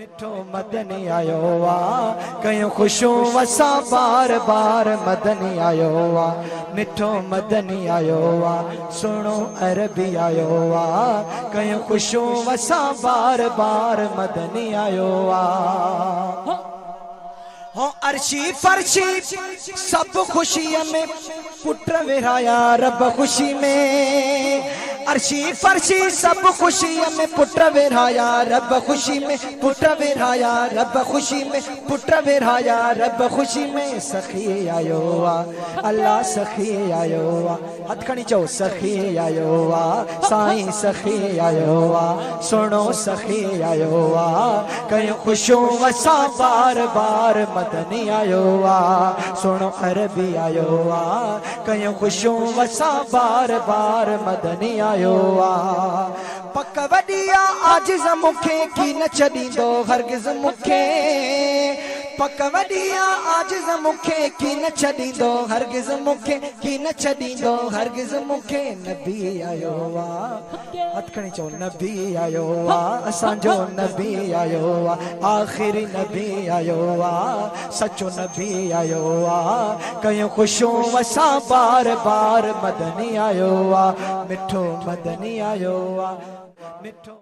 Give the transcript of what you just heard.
मिठो मदनी आयो वा कयूं खुशूं वसा बार बार मदनी आयो वा मिठो मदनी आयो वा सुनो अरबी आयो वा कयूं खुशूं वसा बार बार मदनी आयो वा हो अर्शी फर्शी सब खुशी में पुत्र विराया रब खुशी में अर्शी फर्शी सब खुशी में पुत्र विराया रब खुशी में पुत्र विराया रब खुशी में पुत्र विराया रब खुशी में सखी आयो वा अल्लाह सखी आयो वा हथ खणी चो सखी आयो वा साईं सखी आयो वा सुनो सखी आयो वा कयूं खुशूं वसा बार बार मदनी आयो वा सुनो अरबी आयो वा कयूं खुशूं वसा बार बार मदनी आयो वा पक वडिया आजिज़ मुखे की न छॾींदो हरगिज़ मुखे पक वडिया आजिज़ मुखे की न छॾींदो हरगिज़ मुखे की न छॾींदो हरगिज़ मुखे नबी आयो वा हथ खणी चओ नबी आयो वा असांजो नबी आयो वा आखिरी नबी आयो वा सचो नबी आयो वा कयूं खुशूं वसा बार बार मदनी आयो वा मिठो मदनी आयो वा मिठो।